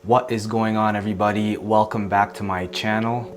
What is going on, everybody? Welcome back to my channel.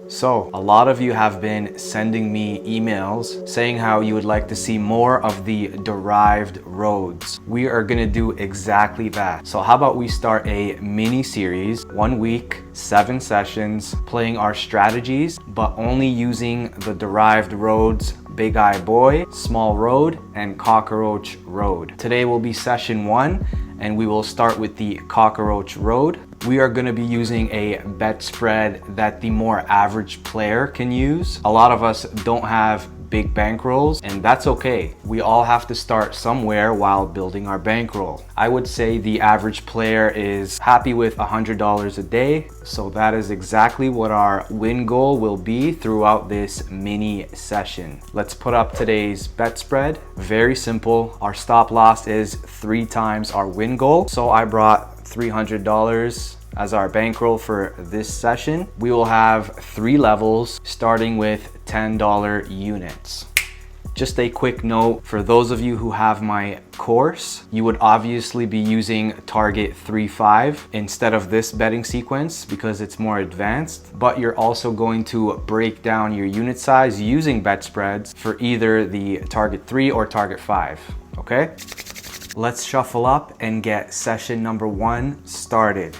So a lot of you have been sending me emails saying how you would like to see more of the derived roads. We are gonna do exactly that. So how about we start a mini series, 1 week, 7 sessions, playing our strategies, but only using the derived roads: Big Eye Boy, Small Road, and Cockroach Road. Today will be session 1, and we will start with the Cockroach Road. We are gonna be using a bet spread that the more average player can use. A lot of us don't have big bankrolls, and that's okay. We all have to start somewhere while building our bankroll. I would say the average player is happy with $100 a day, so that is exactly what our win goal will be throughout this mini session. Let's put up today's bet spread. Very simple. Our stop loss is 3 times our win goal, so I brought $300 as our bankroll for this session. We will have 3 levels starting with $10 units. Just a quick note, for those of you who have my course, you would obviously be using target 3-5 instead of this betting sequence because it's more advanced, but you're also going to break down your unit size using bet spreads for either the target 3 or target 5, okay? Let's shuffle up and get session number 1 started.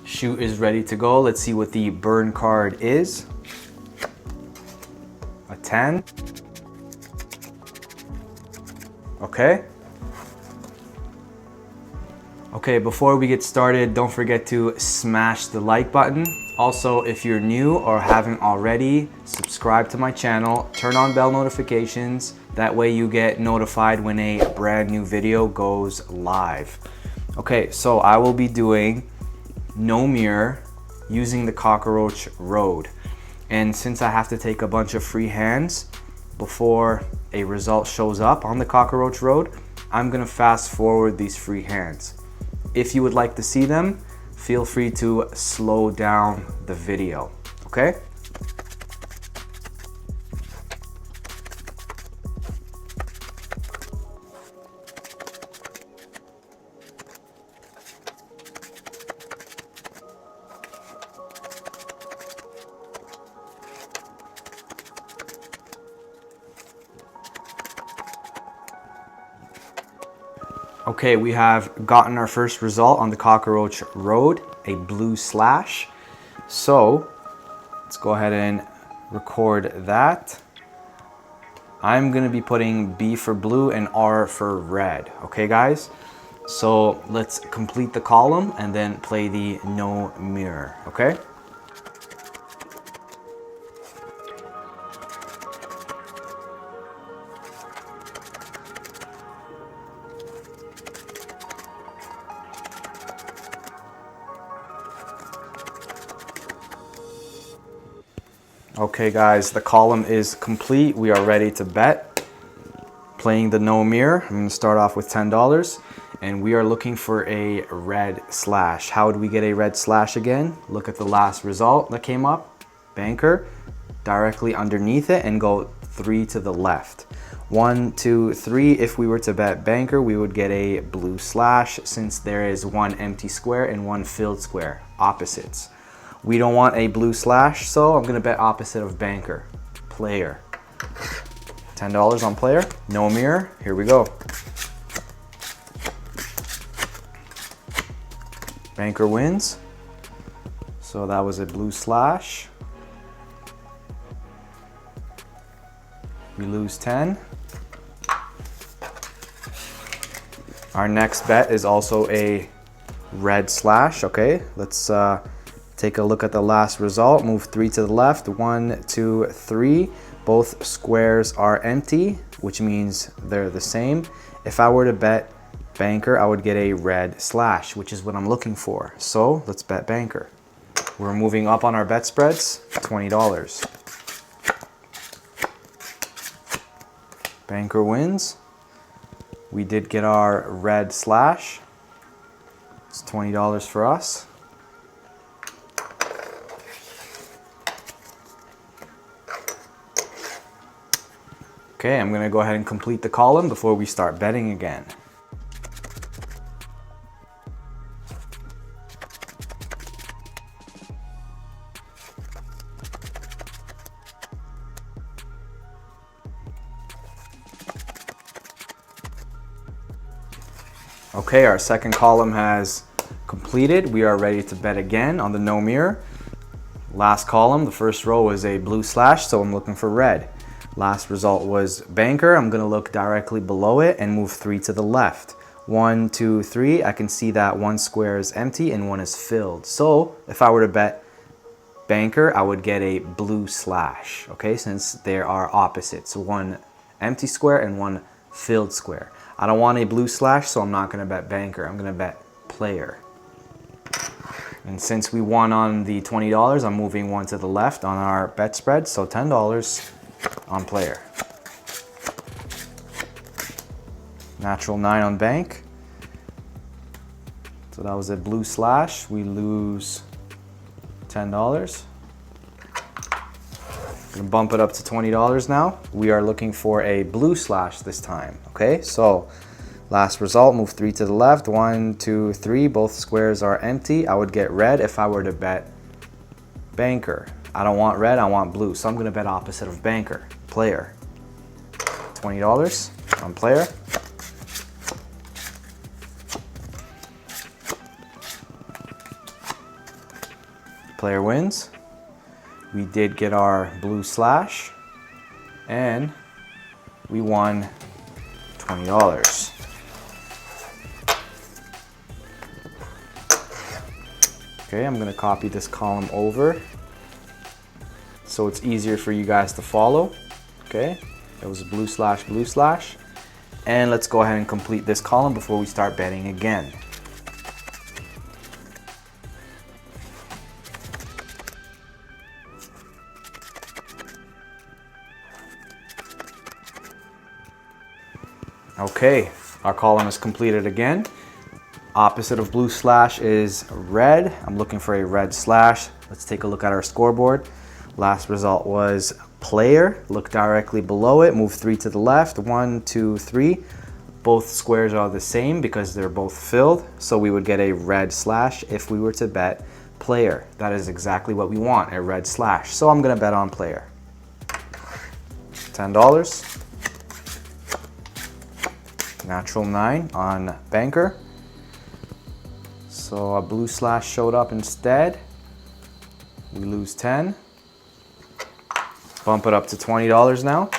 Shoot is ready to go. Let's see what the burn card is. A 10. Okay. Okay, before we get started, don't forget to smash the like button. Also, if you're new or haven't already, subscribe to my channel, turn on bell notifications. That way you get notified when a brand new video goes live. Okay, so I will be doing no mirror using the Cockroach Road. And since I have to take a bunch of free hands before a result shows up on the Cockroach Road, I'm gonna fast forward these free hands. If you would like to see them, feel free to slow down the video, okay? Okay, we have gotten our first result on the Cockroach Road, a blue slash. So let's go ahead and record that. I'm gonna be putting B for blue and R for red, okay guys? So let's complete the column and then play the no mirror, okay? Okay guys, the column is complete. We are ready to bet. Playing the no mirror, I'm gonna start off with $10 and we are looking for a red slash. How would we get a red slash again? Look at the last result that came up, banker, directly underneath it and go 3 to the left. 1, 2, 3, if we were to bet banker, we would get a blue slash since there is 1 empty square and 1 filled square, opposites. We don't want a blue slash, so I'm gonna bet opposite of banker, player. $10 on player, no mirror, here we go. Banker wins, so that was a blue slash. We lose 10. Our next bet is also a red slash, okay? Let's take a look at the last result. Move 3 to the left, 1, 2, 3. Both squares are empty, which means they're the same. If I were to bet banker, I would get a red slash, which is what I'm looking for. So let's bet banker. We're moving up on our bet spreads, $20. Banker wins. We did get our red slash. It's $20 for us. Okay, I'm gonna go ahead and complete the column before we start betting again. Okay, our second column has completed. We are ready to bet again on the no mirror. Last column, the first row was a blue slash, so I'm looking for red. Last result was banker. I'm gonna look directly below it and move 3 to the left. 1, 2, 3, I can see that one square is empty and one is filled. So if I were to bet banker, I would get a blue slash, okay? Since they are opposites, one empty square and one filled square. I don't want a blue slash, so I'm not gonna bet banker. I'm gonna bet player. And since we won on the $20, I'm moving 1 to the left on our bet spread, so $10 on player. Natural 9 on bank. So that was a blue slash. We lose $10. Gonna bump it up to $20 now. We are looking for a blue slash this time, okay? So last result, move 3 to the left. 1, 2, 3, both squares are empty. I would get red if I were to bet banker. I don't want red, I want blue. So I'm gonna bet opposite of banker, player. $20 on player. Player wins. We did get our blue slash and we won $20. Okay, I'm gonna copy this column over so it's easier for you guys to follow. Okay, it was blue slash, blue slash. And let's go ahead and complete this column before we start betting again. Okay, our column is completed again. Opposite of blue slash is red. I'm looking for a red slash. Let's take a look at our scoreboard. Last result was player. Look directly below it, move 3 to the left. 1, 2, 3. Both squares are the same because they're both filled. So we would get a red slash if we were to bet player. That is exactly what we want, a red slash. So I'm gonna bet on player. $10. Natural 9 on banker. So a blue slash showed up instead. We lose 10. Bump it up to $20 now.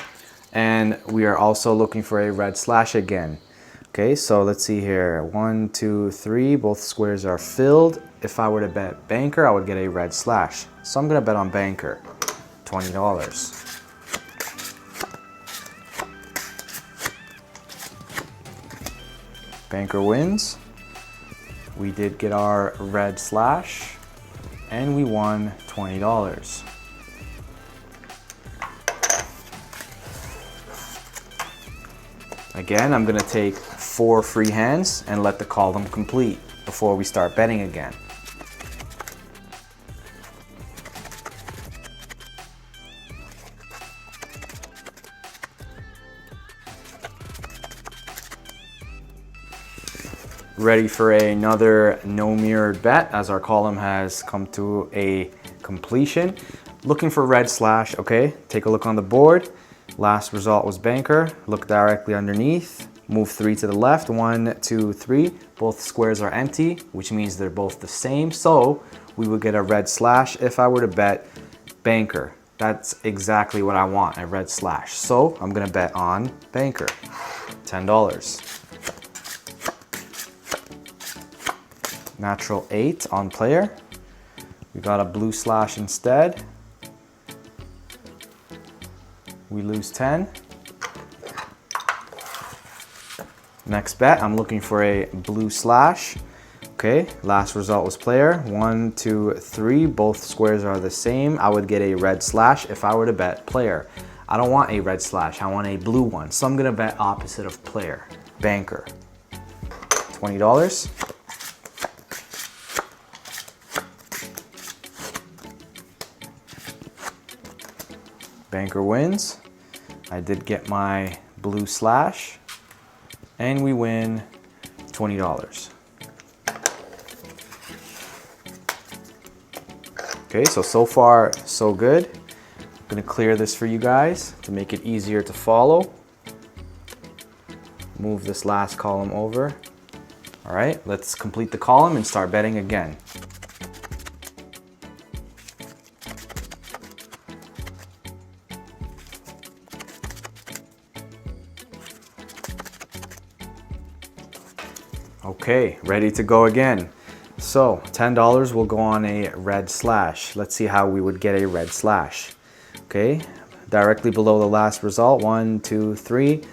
And we are also looking for a red slash again. Okay, so let's see here. 1, 2, 3, both squares are filled. If I were to bet banker, I would get a red slash. So I'm gonna bet on banker, $20. Banker wins. We did get our red slash and we won $20. Again, I'm gonna take 4 free hands and let the column complete before we start betting again. Ready for another no mirrored bet as our column has come to a completion. Looking for red slash, okay? Take a look on the board. Last result was banker. Look directly underneath. Move 3 to the left. 1, 2, 3. Both squares are empty, which means they're both the same. So we would get a red slash if I were to bet banker. That's exactly what I want, a red slash. So I'm gonna bet on banker, $10. Natural 8 on player. We got a blue slash instead. We lose 10. Next bet, I'm looking for a blue slash. Okay, last result was player. 1, 2, 3, both squares are the same. I would get a red slash if I were to bet player. I don't want a red slash, I want a blue one. So I'm gonna bet opposite of player, banker, $20. Banker wins. I did get my blue slash, and we win $20. Okay, so far so good. I'm gonna clear this for you guys to make it easier to follow. Move this last column over. All right, let's complete the column and start betting again. Okay, ready to go again. So $10 will go on a red slash. Let's see how we would get a red slash. Okay, directly below the last result, 1, 2, 3.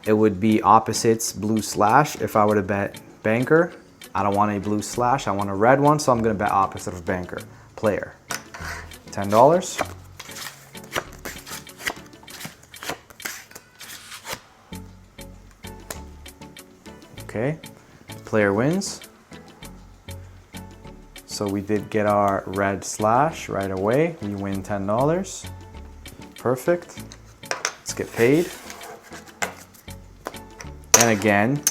It would be opposites blue slash. If I were to bet banker, I don't want a blue slash, I want a red one, so I'm gonna bet opposite of banker, player. $10. Okay, player wins. So we did get our red slash right away. We win $10. Perfect. Let's get paid. And again,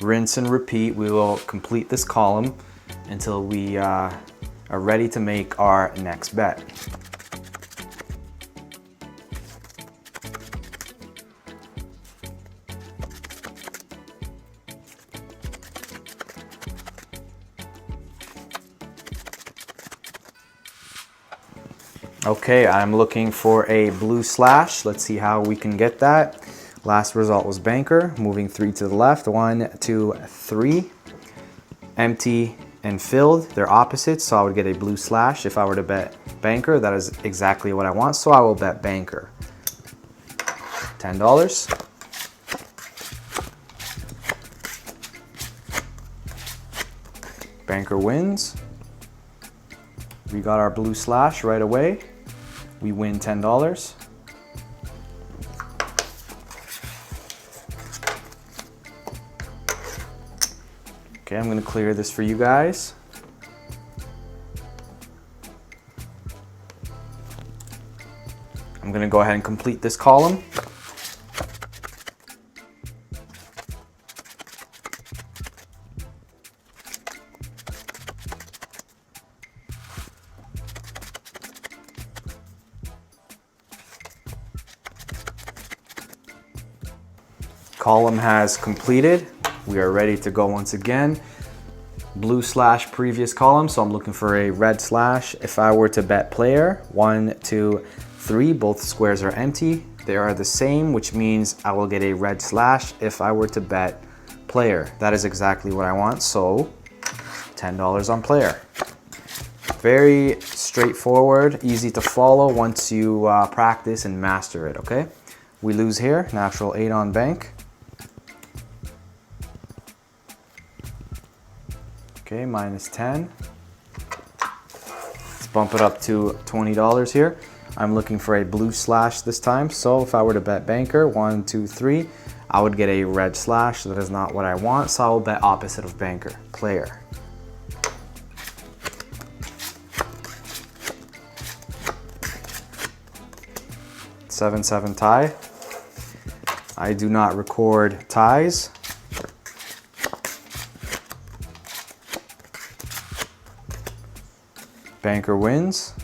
rinse and repeat. We will complete this column until we are ready to make our next bet. Okay, I'm looking for a blue slash. Let's see how we can get that. Last result was banker, moving 3 to the left, 1, 2, 3. Empty and filled, they're opposites, so I would get a blue slash. If I were to bet banker, that is exactly what I want, so I will bet banker. $10. Banker wins. We got our blue slash right away. We win $10. Okay, I'm gonna clear this for you guys. I'm gonna go ahead and complete this column. Column has completed. We are ready to go once again. Blue slash previous column, so I'm looking for a red slash. If I were to bet player, 1, 2, 3, both squares are empty. They are the same, which means I will get a red slash if I were to bet player. That is exactly what I want, so $10 on player. Very straightforward, easy to follow once you practice and master it, okay? We lose here, natural 8 on bank. Okay, minus 10. Let's bump it up to $20 here. I'm looking for a blue slash this time, so if I were to bet banker, 1, 2, 3, I would get a red slash. That is not what I want, so I will bet opposite of banker, player. $7-7 tie. I do not record ties. Banker wins.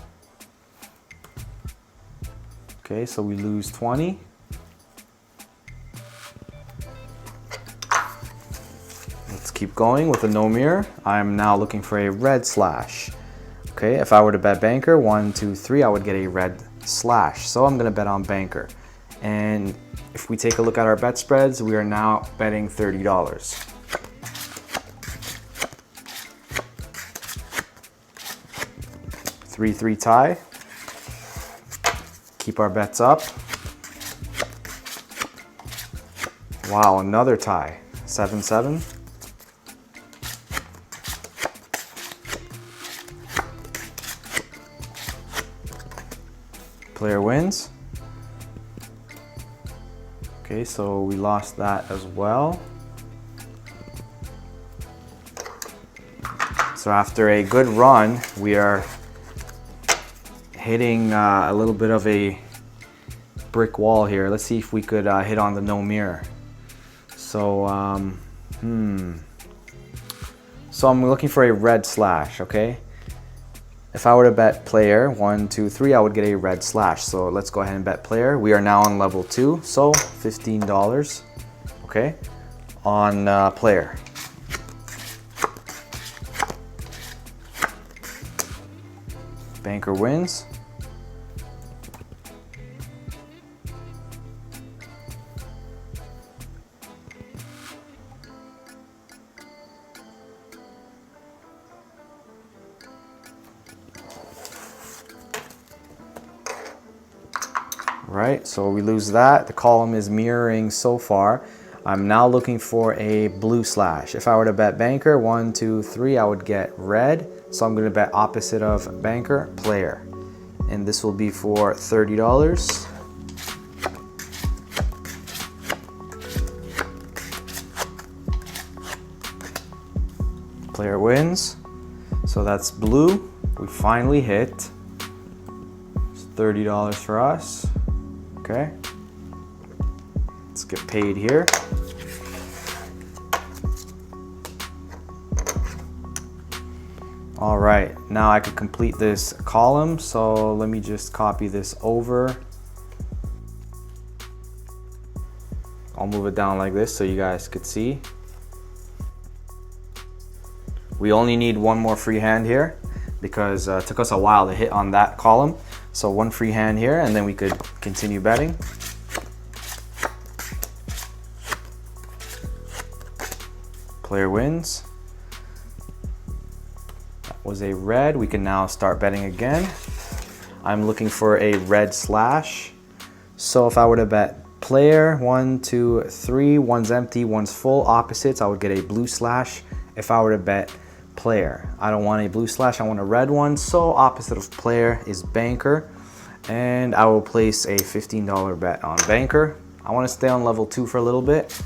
Okay, so we lose 20. Let's keep going with the no mirror. I'm now looking for a red slash. Okay, if I were to bet banker, 1, 2, 3, I would get a red slash. So I'm gonna bet on banker. And if we take a look at our bet spreads, we are now betting $30. $3-3 tie. Keep our bets up. Wow, another tie. 7-7. Player wins. Okay, so we lost that as well. So after a good run, we are hitting a little bit of a brick wall here. Let's see if we could hit on the no mirror. So, So I'm looking for a red slash, okay? If I were to bet player, 1, 2, 3, I would get a red slash. So let's go ahead and bet player. We are now on level 2, so $15, okay? On player. Banker wins. Right, so we lose that. The column is mirroring so far. I'm now looking for a blue slash. If I were to bet banker, 1, 2, 3, I would get red. So I'm gonna bet opposite of banker, player. And this will be for $30. Player wins. So that's blue. We finally hit. It's $30 for us. Okay, let's get paid here. All right, now I could complete this column. So let me just copy this over. I'll move it down like this so you guys could see. We only need one more free hand here because it took us a while to hit on that column. So one free hand here, and then we could continue betting. Player wins. That was a red. We can now start betting again. I'm looking for a red slash. So if I were to bet player, 1, 2, 3, one's empty, one's full, opposites, I would get a blue slash. If I were to bet player, I don't want a blue slash, I want a red one. So opposite of player is banker, and I will place a $15 bet on banker. I want to stay on level 2 for a little bit.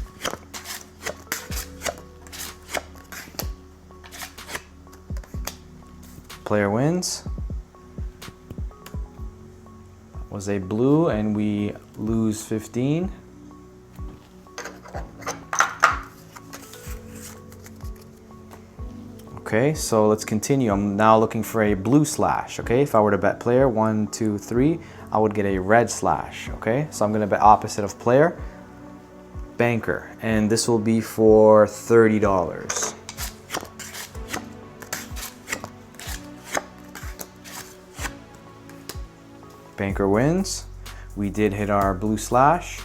Player wins. That was a blue, and we lose 15. Okay, so let's continue. I'm now looking for a blue slash, okay? If I were to bet player, 1, 2, 3, I would get a red slash, okay? So I'm gonna bet opposite of player, banker, and this will be for $30. Banker wins. We did hit our blue slash.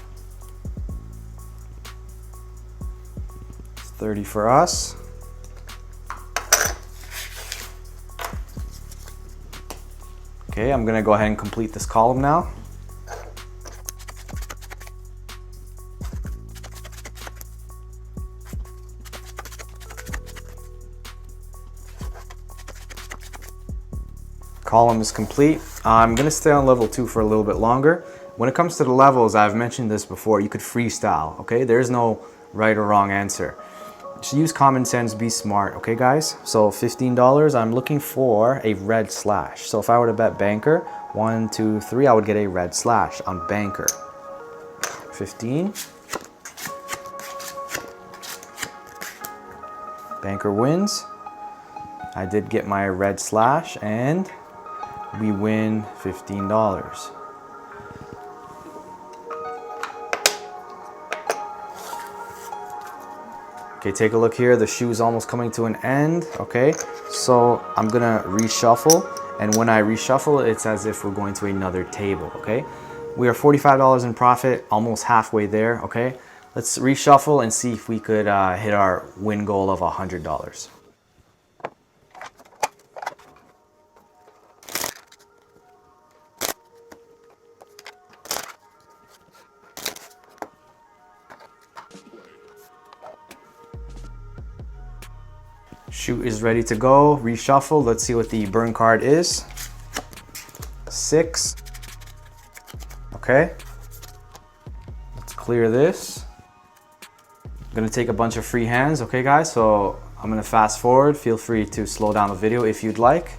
It's 30 for us. Okay, I'm gonna go ahead and complete this column now. Column is complete. I'm gonna stay on level 2 for a little bit longer. When it comes to the levels, I've mentioned this before, you could freestyle, okay? There's no right or wrong answer. Just use common sense, be smart, okay guys? So $15, I'm looking for a red slash. So if I were to bet banker, 1, 2, 3, I would get a red slash on banker. 15. Banker wins. I did get my red slash, and we win $15. Okay, take a look here. The shoe is almost coming to an end, okay? So I'm gonna reshuffle, and when I reshuffle, it's as if we're going to another table, okay? We are $45 in profit, almost halfway there, okay? Let's reshuffle and see if we could hit our win goal of $100. Shoe is ready to go. Reshuffle. Let's see what the burn card is. 6. Okay. Let's clear this. I'm gonna take a bunch of free hands. Okay, guys. So I'm gonna fast forward. Feel free to slow down the video if you'd like.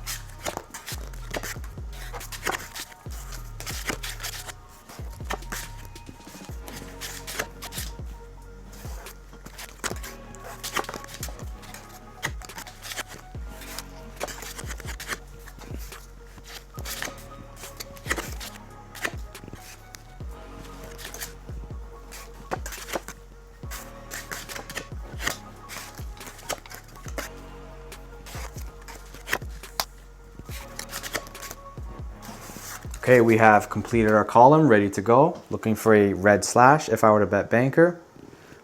Okay, we have completed our column, ready to go. Looking for a red slash. If I were to bet banker,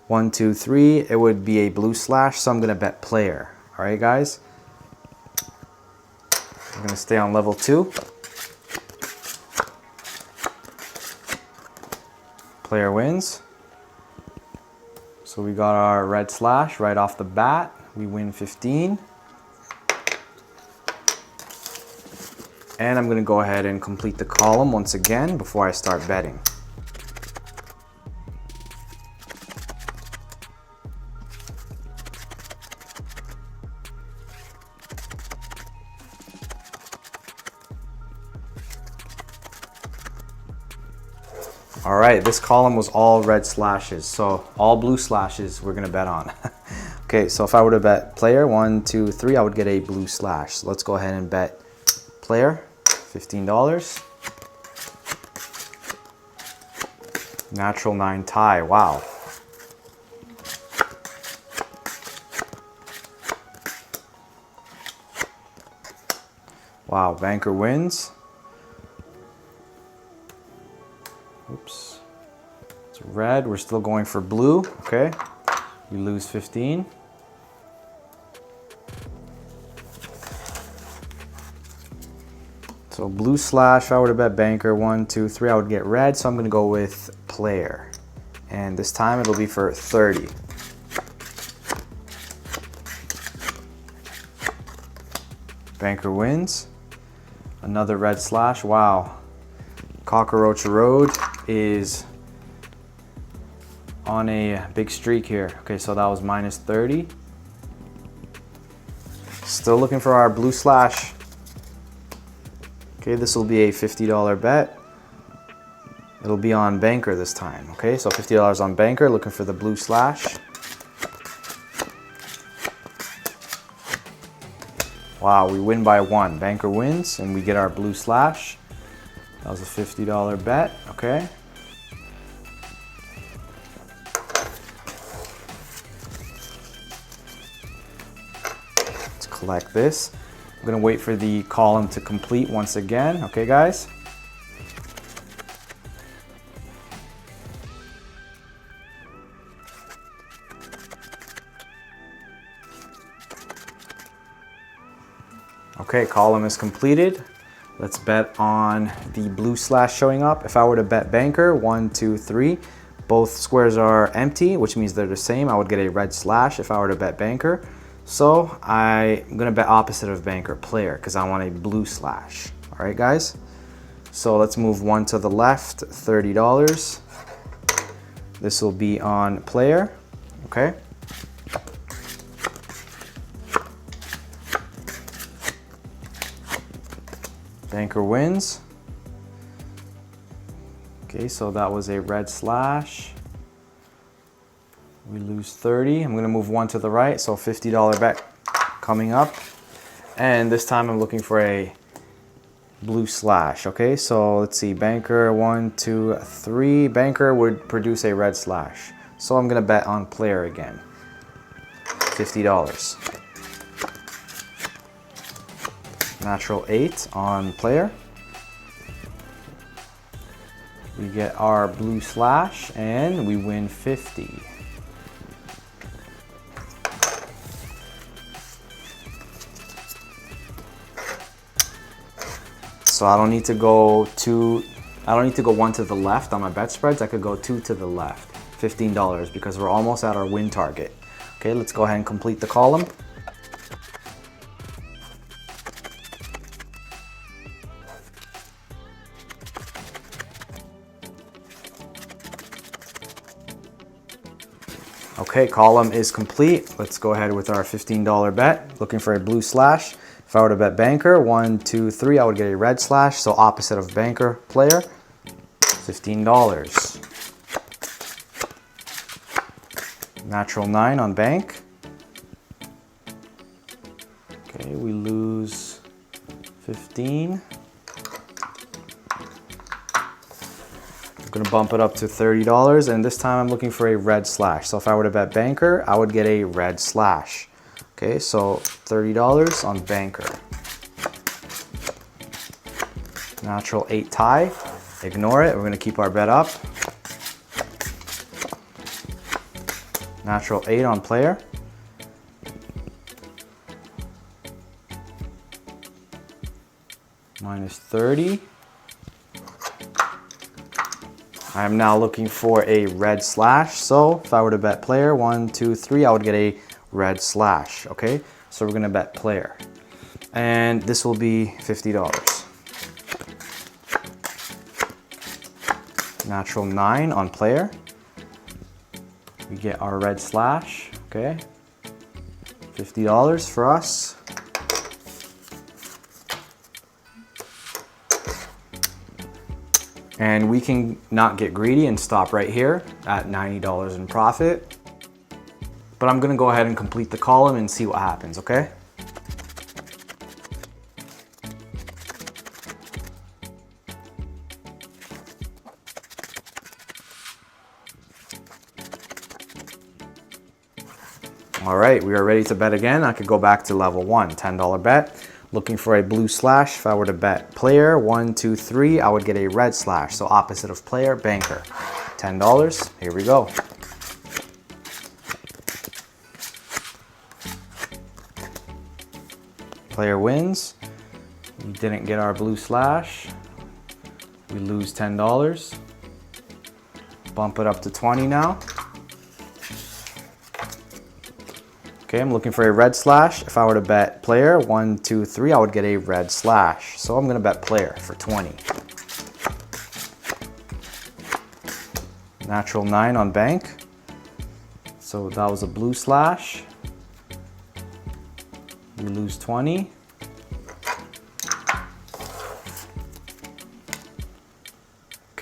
1, 2, 3, it would be a blue slash, so I'm gonna bet player. All right, guys. I'm gonna stay on level 2. Player wins. So we got our red slash right off the bat. We win 15. And I'm gonna go ahead and complete the column once again before I start betting. All right, this column was all red slashes, so all blue slashes we're gonna bet on. Okay, so if I were to bet player, 1, 2, 3, I would get a blue slash. So let's go ahead and bet player, $15. Natural 9 tie, wow. Wow, banker wins. Oops, it's red, we're still going for blue, okay. We lose 15. So blue slash, if I were to bet banker, 1, 2, 3, I would get red, so I'm gonna go with player. And this time it'll be for 30. Banker wins. Another red slash, wow. Cockroach Road is on a big streak here. Okay, so that was minus 30. Still looking for our blue slash. Okay, this will be a $50 bet. It'll be on banker this time. Okay, so $50 on banker, looking for the blue slash. Wow, we win by 1. Banker wins and we get our blue slash. That was a $50 bet, okay. Let's collect this. I'm gonna wait for the column to complete once again, okay guys? Okay, column is completed. Let's bet on the blue slash showing up. If I were to bet banker, 1, 2, 3, both squares are empty, which means they're the same. I would get a red slash if I were to bet banker. So I'm gonna bet opposite of banker, player, because I want a blue slash. All right, guys? So let's move 1 to the left, $30. This will be on player, okay? Banker wins. Okay, so that was a red slash. We lose 30. I'm gonna move 1 to the right, so $50 bet coming up. And this time I'm looking for a blue slash, okay? So let's see, banker, 1, 2, 3. Banker would produce a red slash. So I'm gonna bet on player again, $50. Natural 8 on player. We get our blue slash and we win 50. So I don't need to go 1 to the left on my bet spreads. I could go 2 to the left, $15, because we're almost at our win target. Okay, let's go ahead and complete the column. Okay, column is complete. Let's go ahead with our $15 bet. Looking for a blue slash. If I were to bet banker, 1, 2, 3, I would get a red slash. So opposite of banker, player, $15. Natural 9 on bank. Okay, we lose 15. I'm gonna bump it up to $30, and this time I'm looking for a red slash. So if I were to bet banker, I would get a red slash. Okay, so $30 on banker. Natural 8 tie. Ignore it. We're going to keep our bet up. Natural 8 on player. Minus 30. I am now looking for a red slash. So if I were to bet player, 1, 2, 3, I would get a red slash. Okay, so we're going to bet player. And this will be $50. Natural 9 on player. We get our red slash, okay? $50 for us. And we can not get greedy and stop right here at $90 in profit. But I'm gonna go ahead and complete the column and see what happens, okay? All right, we are ready to bet again. I could go back to level 1, $10 bet. Looking for a blue slash. If I were to bet player, 1, 2, 3, I would get a red slash. So opposite of player, banker. $10, here we go. Player wins. We didn't get our blue slash. We lose $10. Bump it up to 20 now. Okay, I'm looking for a red slash. If I were to bet player, 1, 2, 3, I would get a red slash. So I'm gonna bet player for 20. Natural 9 on bank. So that was a blue slash. We lose 20.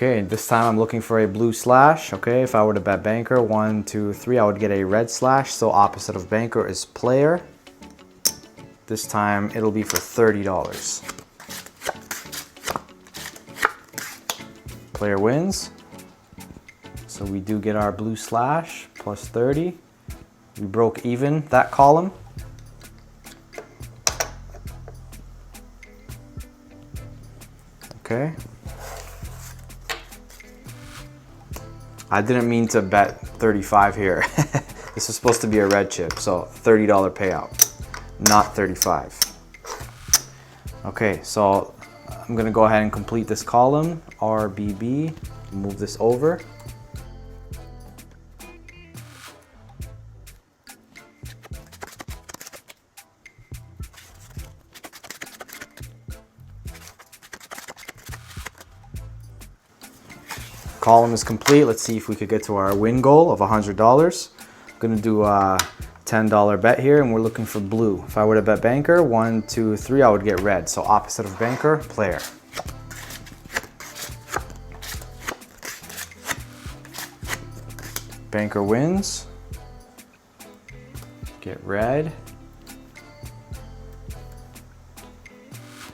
Okay, this time I'm looking for a blue slash. Okay, if I were to bet banker, 1, 2, 3, I would get a red slash. So opposite of banker is player. This time it'll be for $30. Player wins. So we do get our blue slash plus 30. We broke even that column. Okay. I didn't mean to bet 35 here. This is supposed to be a red chip, so $30 payout, not 35. Okay, so I'm gonna go ahead and complete this column, RBB, move this over. Column is complete. Let's see if we could get to our win goal of $100. I'm gonna do a $10 bet here and we're looking for blue. If I were to bet banker, 1, 2, 3, I would get red. So opposite of banker, player. Banker wins. Get red.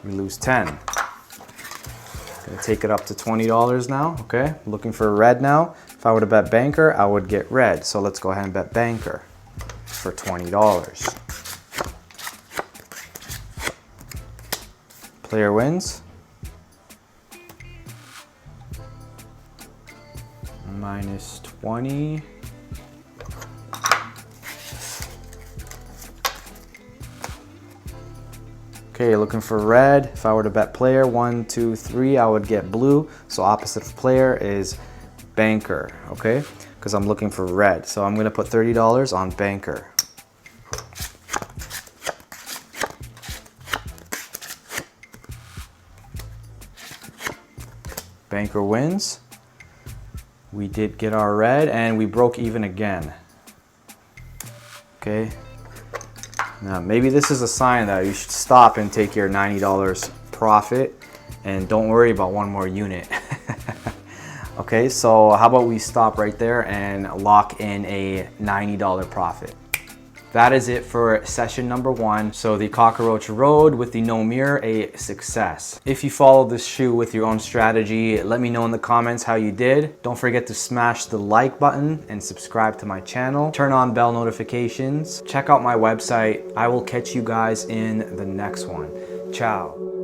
We lose 10. Gonna take it up to $20 now, okay? Looking for red now. If I were to bet banker, I would get red. So let's go ahead and bet banker for $20. Player wins. Minus 20. Okay, looking for red. If I were to bet player, 1, 2, 3, I would get blue. So opposite of player is banker, okay? Because I'm looking for red. So I'm gonna put $30 on banker. Banker wins. We did get our red and we broke even again. Okay. Now, maybe this is a sign that you should stop and take your $90 profit and don't worry about one more unit. Okay, so how about we stop right there and lock in a $90 profit. That is it for session number 1. So the Cockroach Road with the no mirror, a success. If you followed this shoe with your own strategy, let me know in the comments how you did. Don't forget to smash the like button and subscribe to my channel. Turn on bell notifications. Check out my website. I will catch you guys in the next one. Ciao.